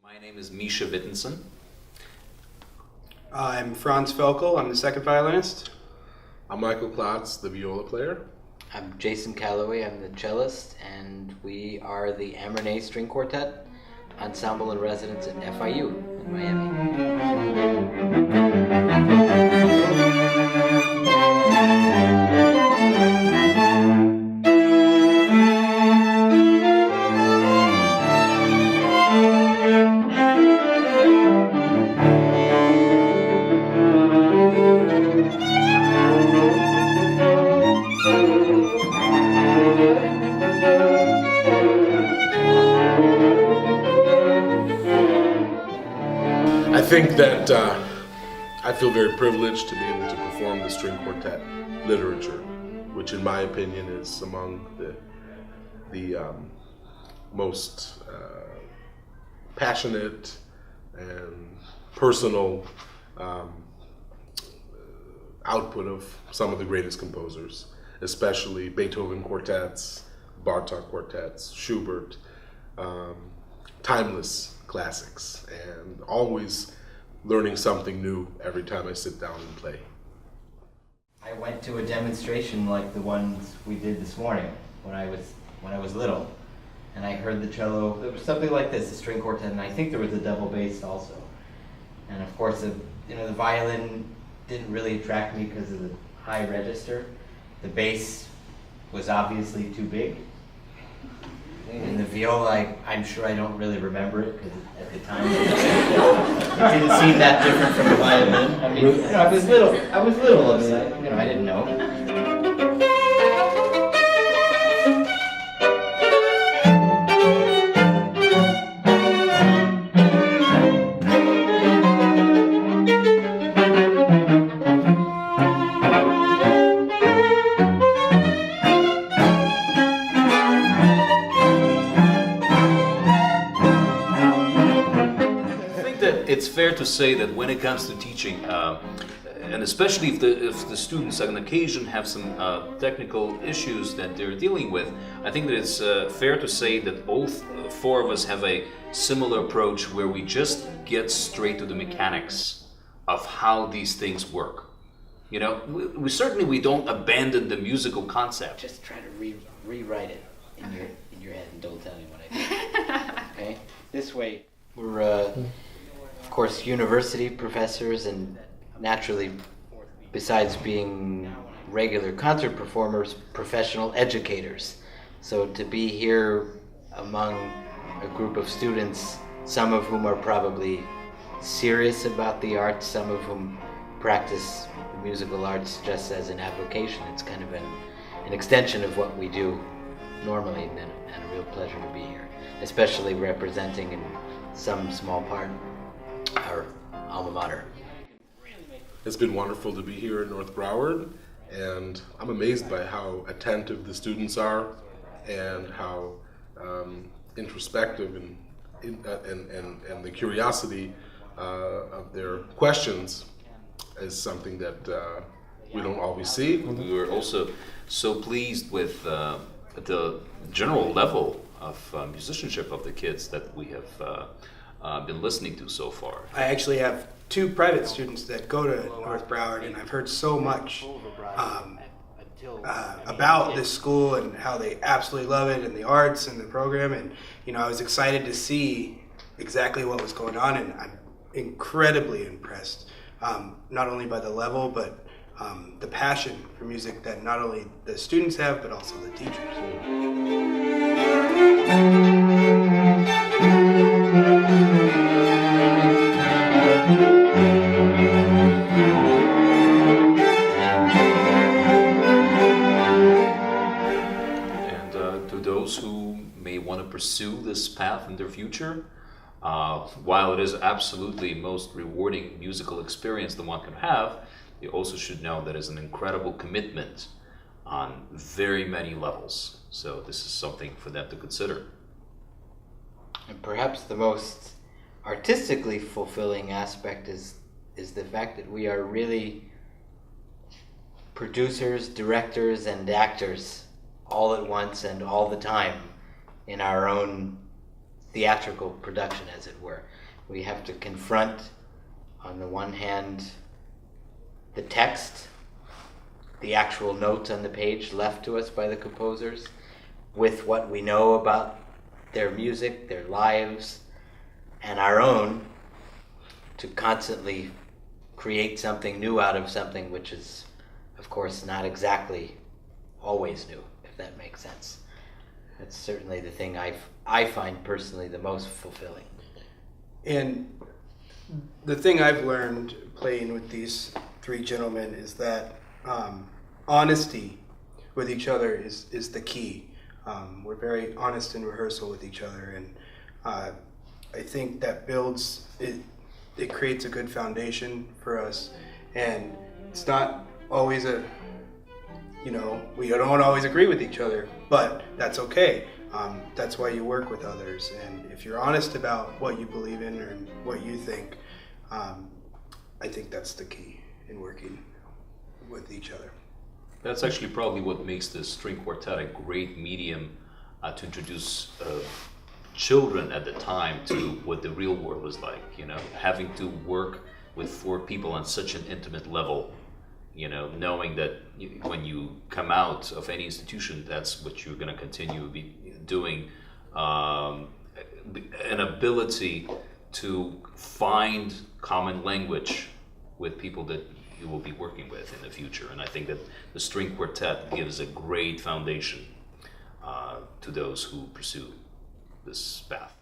My name is Misha Wittensen. I'm Franz Felkel, I'm the second violinist. I'm Michael Klotz, the viola player. I'm Jason Calloway, I'm the cellist, and we are the Amernet String Quartet ensemble in residence at FIU in Miami. I think that I feel very privileged to be able to perform the string quartet literature, which in my opinion is among the most passionate and personal output of some of the greatest composers, especially Beethoven quartets, Bartok quartets, Schubert, timeless classics, and always learning something new every time I sit down and play. I went to a demonstration like the ones we did this morning when I was little, and I heard the cello. It was something like this, a string quartet, and I think there was a double bass also. And of course, the violin didn't really attract me because of the high register. The bass was obviously too big. And the viola, I'm sure I don't really remember it because at the time it didn't seem that different from the violin. I mean, I was little. I mean, I didn't know. It's fair to say that when it comes to teaching, and especially if the students on occasion have some technical issues that they're dealing with, I think that it's fair to say that both four of us have a similar approach where we just get straight to the mechanics of how these things work. You know, we don't abandon the musical concept. Just try to rewrite it in your head and don't tell anyone I did. Okay? This way, we're of course university professors, and naturally, besides being regular concert performers, professional educators. So to be here among a group of students, some of whom are probably serious about the arts, some of whom practice the musical arts just as an avocation, it's kind of an extension of what we do normally, and a real pleasure to be here, especially representing in some small part our alma mater. It's been wonderful to be here in North Broward, and I'm amazed by how attentive the students are and how introspective and the curiosity of their questions is something that we don't always see. We were also so pleased with the general level of musicianship of the kids that we have been listening to so far. I actually have two private students that go to North Broward, and I've heard so much about this school and how they absolutely love it and the arts and the program, and I was excited to see exactly what was going on, and I'm incredibly impressed, not only by the level but the passion for music that not only the students have but also the teachers. Those who may want to pursue this path in their future, while it is absolutely most rewarding musical experience that one can have, you also should know that it's an incredible commitment on very many levels. So this is something for them to consider. And perhaps the most artistically fulfilling aspect is the fact that we are really producers, directors, and actors all at once and all the time in our own theatrical production, as it were. We have to confront, on the one hand, the text, the actual notes on the page left to us by the composers, with what we know about their music, their lives, and our own, to constantly create something new out of something which is, of course, not exactly always new, if that makes sense. That's certainly the thing I find personally the most fulfilling. And the thing I've learned playing with these three gentlemen is that honesty with each other is the key. We're very honest in rehearsal with each other, and I think that builds it. It creates a good foundation for us, and it's not always we don't always agree with each other, but that's okay. That's why you work with others, and if you're honest about what you believe in or what you think, I think that's the key in working with each other. That's actually probably what makes the string quartet a great medium to introduce children at the time to what the real world was like. Having to work with four people on such an intimate level, knowing that when you come out of any institution, that's what you're going to continue be doing. An ability to find common language with people that you will be working with in the future. And I think that the string quartet gives a great foundation to those who pursue this path.